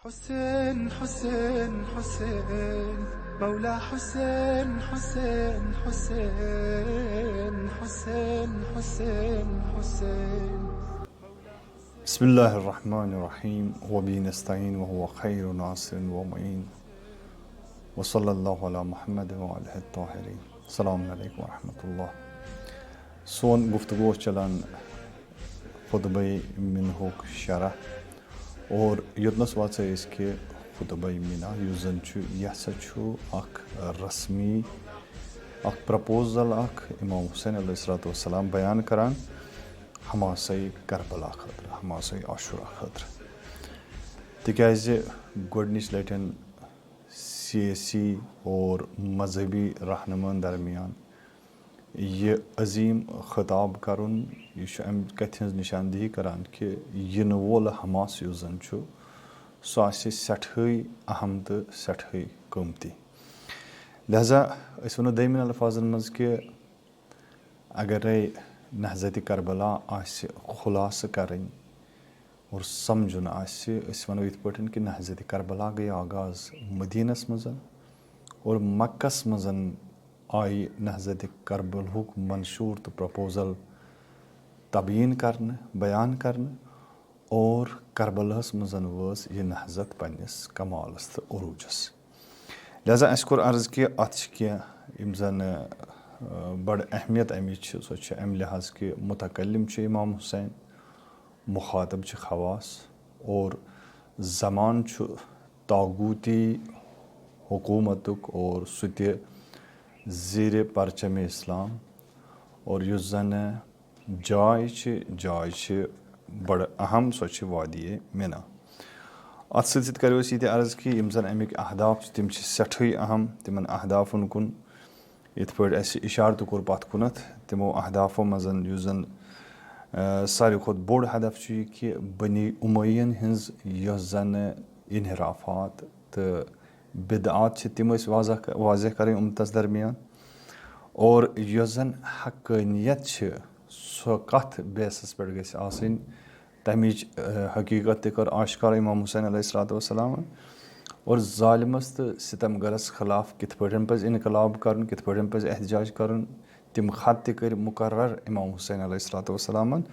حسين حسين حسين مولا حسين حسين حسين حسين حسين حسين. بسم الله الرحمن الرحيم وبه نستعين وهو خير ناصر ومعين وصلى الله على محمد وآله الطاهرين. السلام عليكم ورحمة الله. سون गुफ्तगू चलान खुतबा मिनहुक शरह और योतनस वाच इसके खुतबा मिना युस जन यह रस्मी प्रपोजल इमाम हुसैन अलैहिस्सलाम बयान करान हमासई करबला खतर हमासई आशुरा खतर तिकाज गोडनिच लटन सियासी और मजहबी रहनुमान दरमियान ये अजीम खिताब करुन यह कथ हज निशानदही करान कि इन वोल हमास युस जन सह सठे अहम तो सठे कीमती। लिहाजा वो दमिन अल्फाजन मज कि अगर नहज़त करबला खुलास करें और समझुन वो इत पे कि नहज़त करबला गई आगाज़ मदीनस मज और मक्कस मज आई नहज़त करबलहुक मंशूर तो प्रपोजल तबयीन करने बयान करने और करबलहस मज वस यह नहज़त पन्निस कमालस तो उरूजस। लिहाजा अस कोर अर्ज कि अत यम जन बड़ अहमियत अमिच सो अमि लिहाज कि मुतकल्लिम इमाम हुसैन, मुखातब खवास और ज़मान तागूती हुकूमतुक और सुत ज़ीर परचम इस्लाम और युस जन जाय बड़ अहम सो वादी मिना। अत सत करो ये अर्ज कि यम जन अमिक अहदाफ तम सठे अहम तिमन अहदाफन कुन इत पे इशार तो कोर पत कुनत तमो अहदाफों मज युस जन सारे खुद बोड़ हदफ कि बनी उमयन हज यस जन इनहराफात तो बिदआत तम वाज़ह करें उम्मतस दरमियान और यस जन हक्कानियत सो कथ बेसस पे गई आसनी तमिच हकीकत कर आश्कार इमाम हुसैन अलैहिस्सलाम और ज़ालिमस तो सितमगरस खिलाफ कित पे पज़ इनकलाब कर कित पे पज़ एहतजाज कर तम खत कर मुकर्रर इमाम हुसैन अलैहिस्सलाम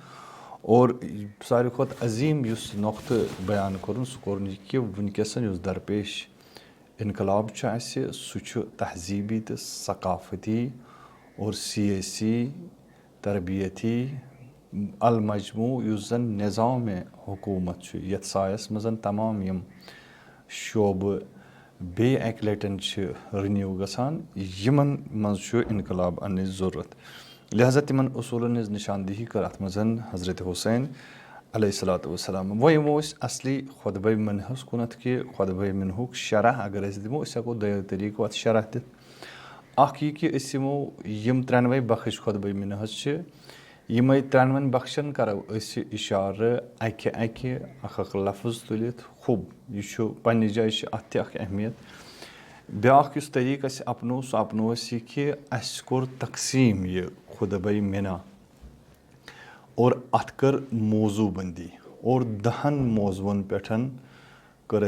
और सारी खुद अजीम युस नुक्त बयान कर सह कोर कि वनकस युस दरपेश इनकलाब सह तहजीबी तो सकाफती और सियासी तरबियती अलमजमू युस जन निज़ाम हुकूमत यथ सायस मज तमाम यम शोब बे अक लटन रिन्यू गसान यमन मज इनकलाब अन ज़रूरत। लिहाजा तिमन उसूलन हज निशानदही कर अत मज हज़रत हुसैन अलैहिस्सलाम वो यमो असली खुतबा मिनहस कुनत कि खुतबा मिनहुक शरह अगर दिमो हेको दो तरीको अत शरह दित यह कि यमो यम त्रेनवे बख्श खुतबा मिनहस यमै त्रेनवन बख्शन करो इशार अख लफ्ज तुलित खूब यह पन्ने जाय अत अहमियत ब्याख तरीक अपनो सह अपनो यह कि अस कोर तकसीम यह खुतबा मिना और अत कर मौजू बंदी और 10 मौजुन पे कर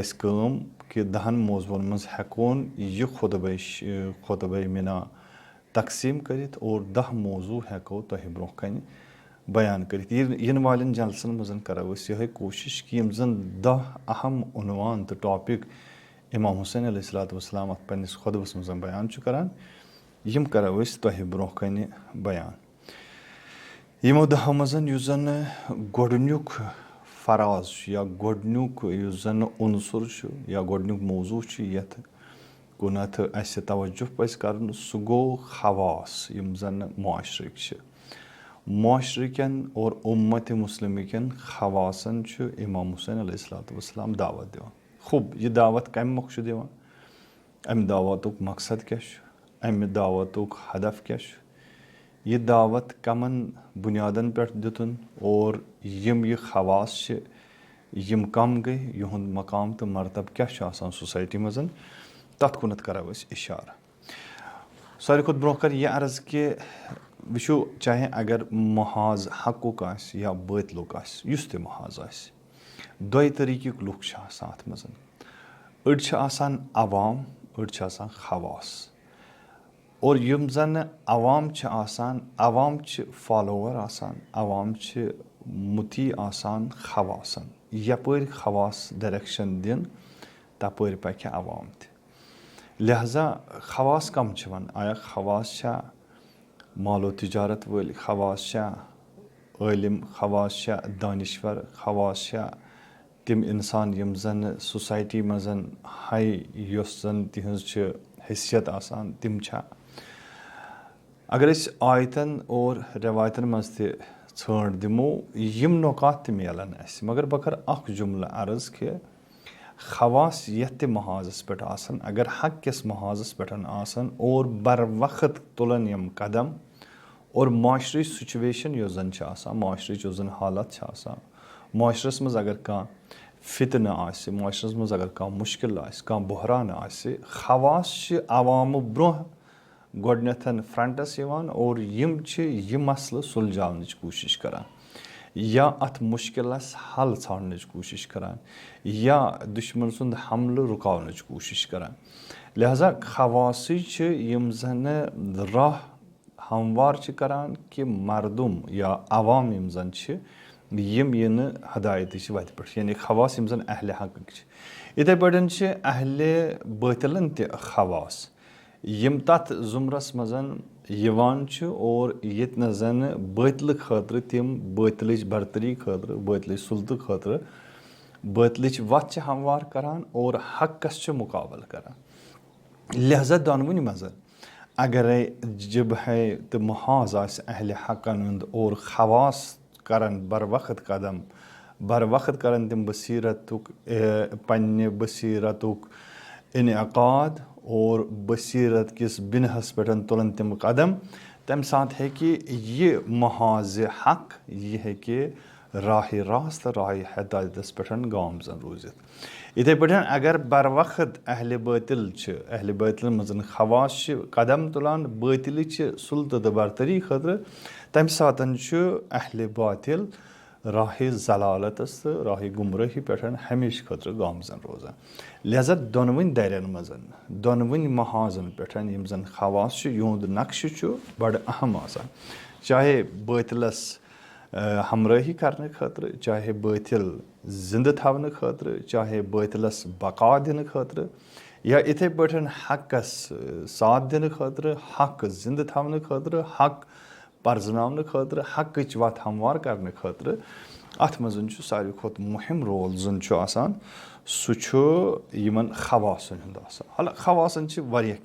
कि 10 मौजुन मज हेकोन यह खुतबा मिना तकसीम करित और 10 मौजू हेको तह ब्रोह कन बयान करित इन वालन जलसन मज करो यह कोशिश कि यम जन 10 अहम उन्वान तो टॉपिक इमाम हुसैन अलैहिस्सलाम अत पन्निस खुतबस मज बयान करान यम करो तह ब्रोह कन बयान। यमो 10 मज युस जन गोडनुक फराज या गोडनुक युस जन उनसुर या गोडनुक मौजू यथ कुनथ अस तवज्जो पज़ करन सह गो खवास यम जन मुआशरिकन और उम्मत मुस्लिमिकन खवासन इमाम हुसैन अलैहिस्सलाम दावत दिवान। खूब यह दावत कम मोख दिवान अमि दावतुक मकसद क्या अमि दावतुक हदफ क्या यह दावत कमन बुनियादन पे दितुन और यम यह खवास यम कम गई युहद मकाम तो मरतब क्या सोसाइटी मज तथ कुनत करो इशार। सारी खुद ब्रोह कर यह अर्ज कि वो चाहे अगर महाज हकुक या बातिलुक युस ते महाज दो तरीक लुक अत मज अड़ आसान अवाम अड़ आसान खवास और यम जन अवाम आसान अवाम फॉलोवर आसान अवाम मुती आसान खवासन यपर खवास डायरेक्शन दिन तपर पक अवाम त लिहाजा खवास कम वन आया खवास मालो तिजारत वल खवास इलम खवास दानिश्वर खवास तिम इंसान यम जन सोसाइटी मजन हाई योस जन तिहंज हैसियत आसान तिम अगर आयतन और रवायतन मज षण दिमो यम नौकात मिलन मगर बह कर जुमला अर्ज कि खवास यथ महाजस पे अगर हक किस महाजस पे और बर वक्त तुलन यम कदम और माशरी सिचुएशन यो जन माशरी जो जन हालत माशरस मज अगर कह फितन माशरस मज अगर कह मुश्किल कह बहरान खवास अवाम ब्रोह गोडनथन फ्रंटस और यह मसल सुलझावन कोशिश करान या अत मुश्किलस हल ान कोशिश करान या दुश्मन सुंद हमल रुकावन कोशिश करान लिहाजा खवास यम जन राह हमवार करान कि मरदुम या अवाम यम जन यम यन हदायत वत पे यानी खवास यम जन अहले हक इथे पे अहले बातिलन त खवास यम तथ जुमरस मजन और ये जन बातिल खतर तिम बातिल बरतरी खतर बातिल सुलत खतर बातिल वत हमवार करान और हकस मुकाबल करान लिहाजा दोनवनी मज अगर जब है तो महाज अहले हकन और खवास करन बर वक्त कदम बर वक्त करन तिम बसीरतुक पन्ने बसीरतुक इनअकाद और बसीरत किस बिनहस पे तुलन तम कदम तम साथ है कि ये महाज हक ये है कि राह रास्त राह हदायतस पे गामजन रूजित इथे पे अगर बर वक्त अहले बातिल मजन खवास कदम तुलान बातिल सुलत तो बरतरी खतर तम साथ अहले बातिल राह जलालतस तो राह गुमराही पे हमेशा खतर गामजन रोजान लिहाजा दोनवन दरन मजन दोनवन महाजन पे यम जन खवास युद नक्श बड़ अहम आसान चाहे बातिलस हमराही करने खतर चाहे बातिल जिंद थवन खतर चाहे बातिलस बका दिन खतर या इथे पे हकस साथ दिन खतर हक जिंद थवन खतर हक परजन खतर हक वत हमवार करने खतर अत मजन सारे खुद मुहिम रोल जन सह खवासन हल खवासन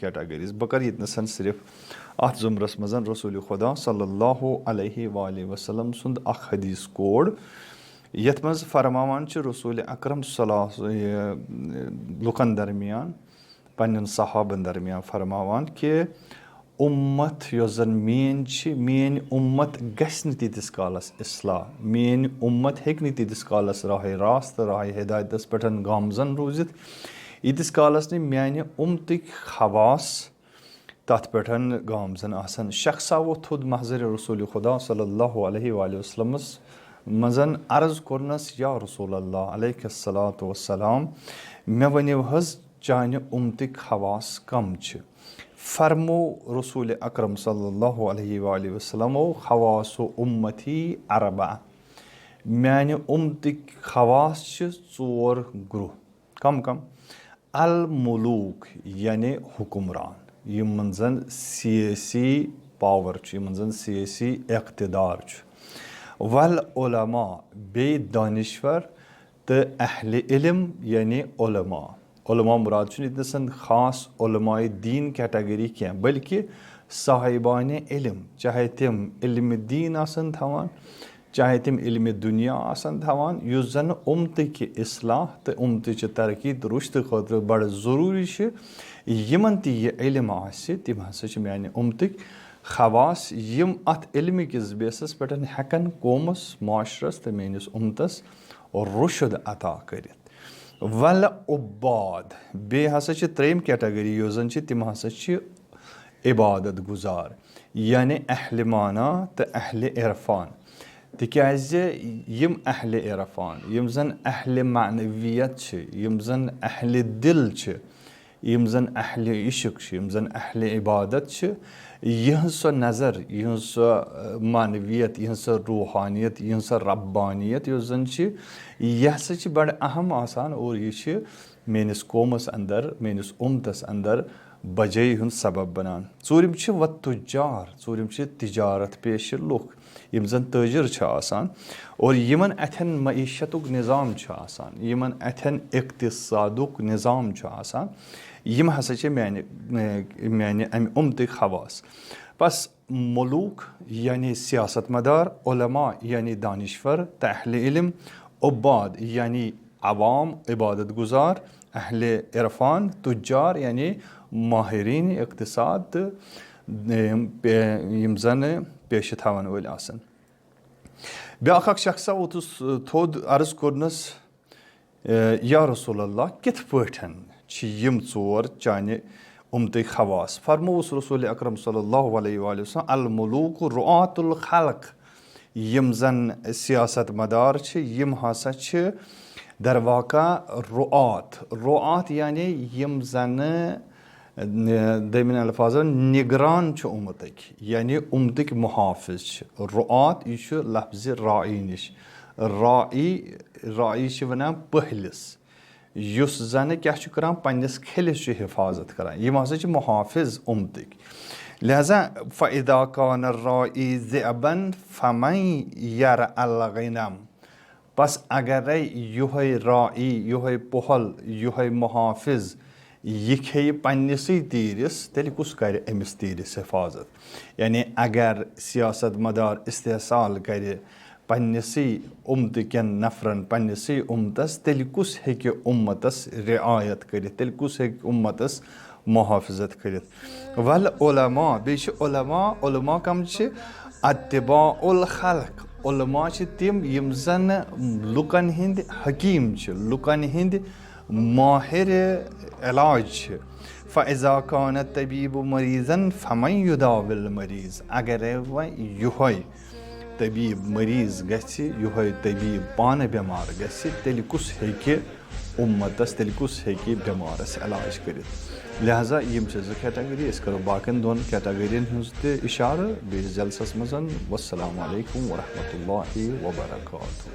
कैटेगरीज बह कर ये सिर्फ अत जुमरस मजन रसूल खुदा सल्लल्लाहु अलैहि वसल्लम सुंद अख हदीस कोड यथ मज फरमावान रसूल अकरम लुकन दरमियान पन्न सहाबन दरमियान फरमावान कि उम्मत योस जन मेन उम्मत गस तीतिस कालस इस्लाह मेन उम्मत हेक तीतिस कालस राह रास्त राह हिदायतस पे गामजन रूजित यीतिस कालस मान उम्मतिक खवास तथ पे गामजन आसन शख्सा वो थुद महजर रसूल खुदा सल्लल्लाहु अलैहि वसल्लम मजन अर्ज कोरनस या रसूल अल्लाह अलैहिस्सलातु वस्सलाम मे वनिव हज चान उम्मतिक खवास कम फरमो रसूल अकरम सल्लल्लाहु अलैहि वसल्लम खवास उम्मती अरबा मान उम्मतिक खवास चोर ग्रुह कम कम अल मुलूक यानी हुकुमरान यमन जन सियासी पावर यमन जन सियासी इख्तिदार वल उलमा बे दानिश्वर तो अहले इल्म यानी उलमा उलमा मुराद इतन खास उलमाए दीन कैटेगरी क्या बल्कि साहिबान इल्म चाहे तिम इल्म दीन आसन थवान चाहे तिम इल्म दुनिया आसन थवान युस जन उम्मतिक इस्लाह तो उम्मतिच तरक्की तो रुश्त खतर बड़ ज़रूरी यमन ति यह इल्म आसि तिम हसा मान उम्मतिक खवास यम अत इल्म किस बेसस पे हेकन कौमस माशरस तो मेनिस उम्मतस रुशद अता करित वल उब्बाद बे हसा त्रेम कैटेगरी यो जन तिम हसा इबादत गुजार यानी अहल माना तो अहल इरफान تکیازِ یِم اہلِ عرفان یِم زن اہلِ معنویت چھِ یِم زن اہلِ دل چھِ یِم زن اہلِ عشق چھِ یِم زن اہلِ عبادت چھِ یِہنٛز سۄ نظر یِہنٛز سۄ معنویت یِہنٛز سۄ روحانیت یِہنٛز سۄ ربانیت یۄس زن چھِ یہِ ہسا چھِ بڑٕ اہم آسان اور یہِ چھِ میٲنِس قومس انٛدر میٲنِس اُمتس انٛدر بجٲے ہُنٛد سبب بنان. ژوٗرِم چھِ وتُجار ژوٗرِم چھِ تجارت پیشہِ لُکھ یِم زن تٲجر چھِ آسان اور یِمن اتھٮ۪ن معیشتُک نظام چھُ آسان یِمن اتھٮ۪ن اقتصادُک نظام چھُ آسان یِم ہسا چھِ میانہِ امہِ اُمتٕکۍ خواص. بس ملوٗک یعنی سیاست مدار علما یعنی دانشور تہٕ اہلِ علم عباد یعنی عوام عبادت گزار اہلِ عرفان تُجار یعنی ماہریٖن اقتصاد تہٕ یِم زن پیشہٕ تھاون وٲلۍ آسن. بیٛاکھ اکھ شخصا ووتُس تھوٚد عرض کوٚرنس یا رسول اللہ کِتھ پٲٹھۍ چھِ یِم ژور چانہِ اُمتٕکۍ خواص. فرمووُس رسول اکرم صلی اللہ علیہ وسلم الملوک رُعات الخلق یِم زن سیاست مدار چھِ یِم ہسا چھِ درواقع رُعات یعنی یِم زنہٕ دٔیمِن الفاظن نگران چھِ اُمتٕکۍ یعنی اُمتٕکۍ محافظ چھِ. رُعات یہِ چھُ لفظِ راعی نِش راعی چھِ ونان پٔہلِس یُس زنہٕ کیاہ چھُ کران پننِس کھیٚلِس چھُ حفاظت کران یِم ہسا چھِ محافظ اُمتٕکۍ. لہذا فاذا کان الراعی ذئبن فمن یرعى الغنم بس اگرے یِہوے راعی یِہوے پۄہل یِہوے محافظ یہِ کھیٚیہِ پننِسٕے تیٖرِس تیٚلہِ کُس کرِ أمِس تیٖرِس حفاظت. یعنی اگر سیاست مدار استحصال کرِ پننِسٕے اُمتٕکٮ۪ن نفرن پننِسٕے اُمتس تیٚلہِ کُس ہیٚکہِ اُمتس رعایت کٔرِتھ تیٚلہِ کُس ہیٚکہِ اُمتس محافظت کٔرِتھ. ول علما بیٚیہِ چھِ علما کم چھِ اتباع الخلق علما چھِ تِم یِم زنہٕ لُکن ہٕنٛدۍ حکیٖم چھِ لُکن ہٕنٛدۍ ماہر علاج چھِ. فاذا کان الطبیب مریضن فمن یداوی المریض اگرے وۄنۍ یِہوے طبیٖب مریض گژھِ یِہوے طبیٖب پانہٕ بٮ۪مار گژھِ تیٚلہِ کُس ہیٚکہِ اُمتس تیٚلہِ کُس ہیٚکہِ بٮ۪مارس علاج کٔرِتھ. لہذا یِم چھِ زٕ کیٹگری أسۍ کرو باقین دۄن کیٹگرین ہٕنٛز تہِ اِشارٕ بیٚیِس جلسس منٛز. والسلام علیکم ورحمۃ اللہ وبرکاتہ.